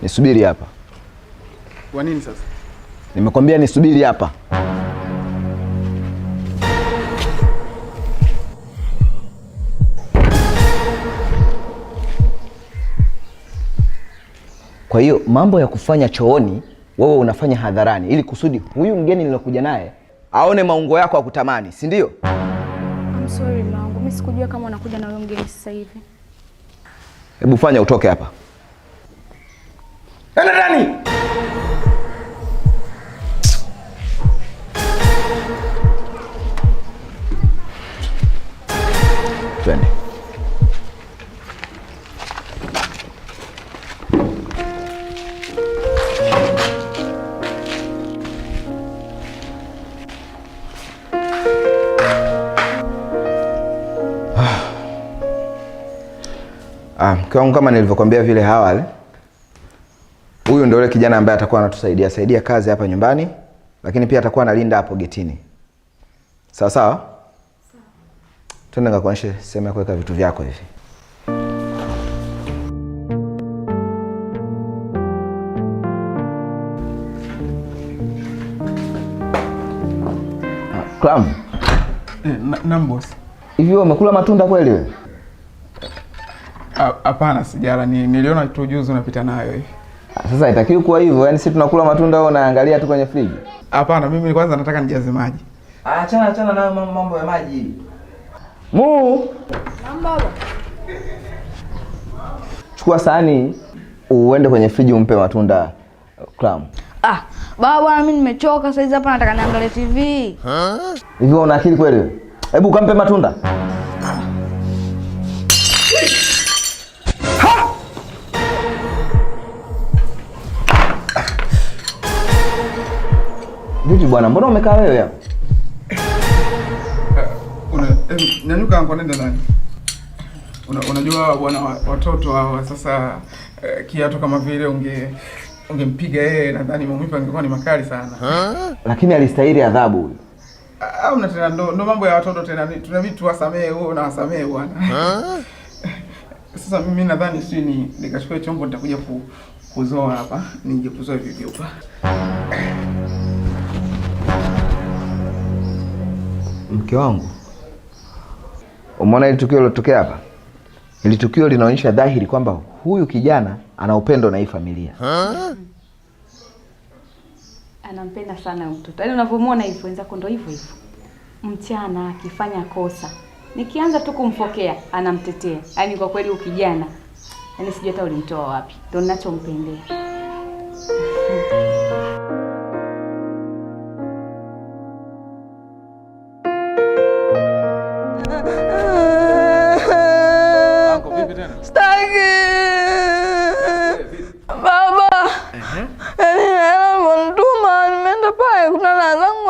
Nisubiri hapa. Kwa nini sasa? Nimekwambia nisubiri hapa. Kwa hiyo mambo ya kufanya chooni wewe unafanya hadharani ili kusudi huyu mgeni nilokuja naye aone maungo yako akutamani, si ndio? I'm sorry mangu, mimi sikujua kama unakuja na huyo mgeni sasa hivi. Hebu fanya utoke hapa. Nenda ndani. Twende. Mke wangu, kama nilivyokuambia vile awali, huyu ndio yule kijana ambaye atakuwa anatusaidia kazi hapa nyumbani, lakini pia atakuwa analinda hapo getini. Sawa sawa? Sawa. Twende nikakuonyeshe sehemu ya kuweka vitu vyako hivi. Clam. Naam boss. Hivi wewe umekula matunda kweli wewe? Hapana, sijala. Niliona tu juzi unapita nayo hivi. Sasa itakiwa kuwa hivyo, yani sisi tunakula matunda au unaangalia tu kwenye friji? Hapana, mimi kwanza nataka nijaze maji. Achana na mambo ya maji. Naam baba. Chukua sahani uende kwenye friji umpe matunda Clam. Baba mimi nimechoka sasa hivi, hapa nataka niangalie TV. Hivi una akili kweli wewe? Hebu kampe matunda. Vipi bwana, mbona umekaa wewe hapo? Nyanyuka anko, nenda ndani. Unajua bwana, watoto hawa sasa kiatu kama vile ungempiga yeye, nadhani maumivu angekuwa ni makali sana. Lakini alistahili adhabu huyu. Au na tena ndo mambo ya watoto tena, tunabidi tuwasamee, wewe na wasamee bwana. Sasa mimi nadhani nikachukua chombo nitakuja kuzoa hapa, nije kuzoa hivi hapa. Mke wangu, umeona ile tukio lilotokea hapa? Ile tukio linaonyesha dhahiri kwamba huyu kijana ana upendo na hii familia. Anampenda sana mtoto. Yaani unavyomuona hivyo wenzako ndio hivyo hivyo. Mchana akifanya kosa, nikianza tu kumfokea anamtetea. Yaani kwa kweli ukijana, yaani sijui hata ulimtoa wapi. Ndio ninachompendea.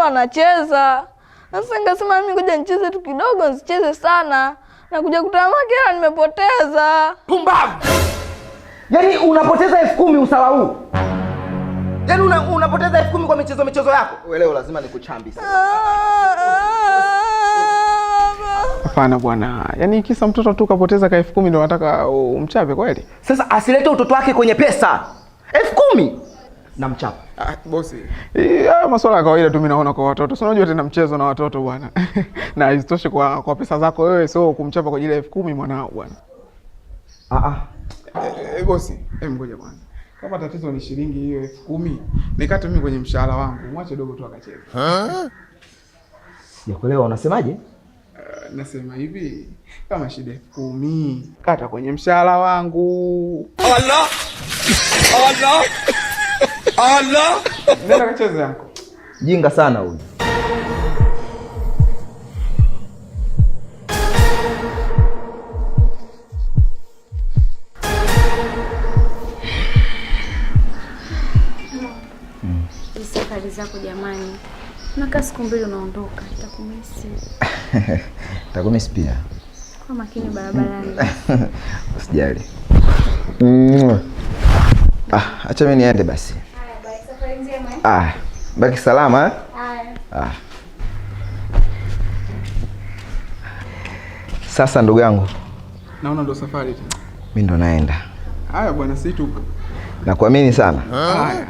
Anacheza. Sasa ningesema mimi ngoja nicheze tu kidogo, nisicheze sana. Na kuja kutama kila nimepoteza. Pumbavu. Yaani unapoteza 10,000 usawa huu. Yaani unapoteza 10,000 kwa michezo yako. Wewe leo lazima nikuchambi sana. Hapana bwana. Yaani kisa mtoto tu kapoteza ka 10,000 ndio nataka umchape kweli? Sasa asilete utoto wake kwenye pesa. 10,000 na mchapa. Bosi. Masuala ya kawaida tu mimi naona kwa watoto. Sio unajua tena mchezo na watoto bwana. Na isitoshe kwa pesa zako wewe, sio kumchapa kwa ajili ya 10,000 mwanao bwana. Bosi, ngoja bwana. Kama tatizo ni shilingi hiyo 10,000, nikate mimi kwenye mshahara wangu. Mwache dogo tu akacheze. Sijakuelewa unasemaje? Nasema hivi, kama shida 10,000, kata kwenye mshahara wangu. Allah! Nenda kacheze yako. Jinga sana huyu. Safari zako jamani. Unakaa siku 2 unaondoka, nitakumisi. Nitakumisi pia. Kwa makini barabarani. Usijali. Acha mimi niende basi. Safari njema. Baki salama. Sasa ndugu yangu, naona ndo safari tu. Mimi ndo naenda. Haya bwana, si tupo. Nakuamini sana. Haya.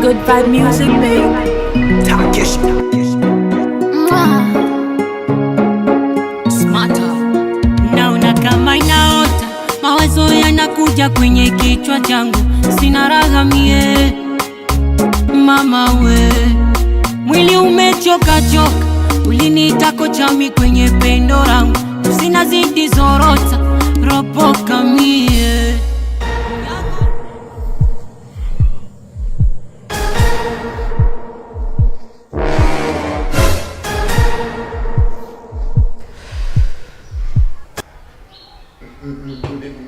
Good vibe music, babe. Takeshi. Smarter. Naona kama inaota, mawazo yanakuja kwenye kichwa changu, sina raha mie. Mama we, mwili umechoka choka, uliniita kochami kwenye pendo langu, usinazidi zorota, ropoka mie.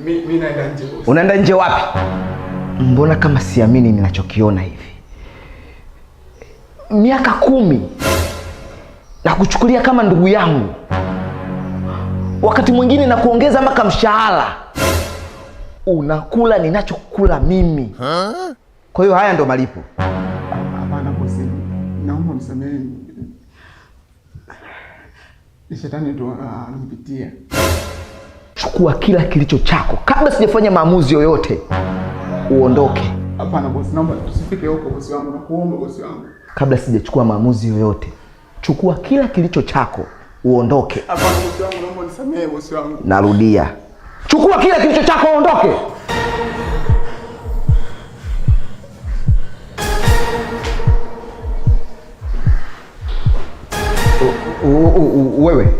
Mimi naenda nje. Unaenda nje wapi? Mbona kama siamini ninachokiona hivi? Miaka 10 na kuchukulia kama ndugu yangu, wakati mwingine na kuongeza mpaka mshahara. Unakula ninachokula mimi. Kwa hiyo haya ndo malipo. Hapana bosi, naomba msamehe. Ni shetani ndo anampitia. Chukua kila kilicho chako kabla sijafanya maamuzi yoyote. Uondoke. Hapana bosi, naomba tusifike huko bosi wangu, nakuomba bosi wangu. Kabla sijachukua maamuzi yoyote, chukua kila kilicho chako, uondoke. Hapana bosi wangu, naomba nisamehe bosi wangu. Narudia. Chukua kila kilicho chako, uondoke. Wewe.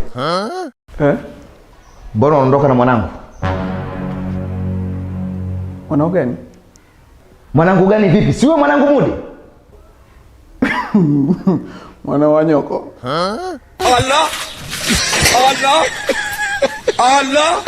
Mbona unaondoka na mwanangu? Mwanangu gani? Mwanangu gani vipi? Si wewe mwanangu Mudi? Mwana wa nyoko. Allah! Allah! Allah!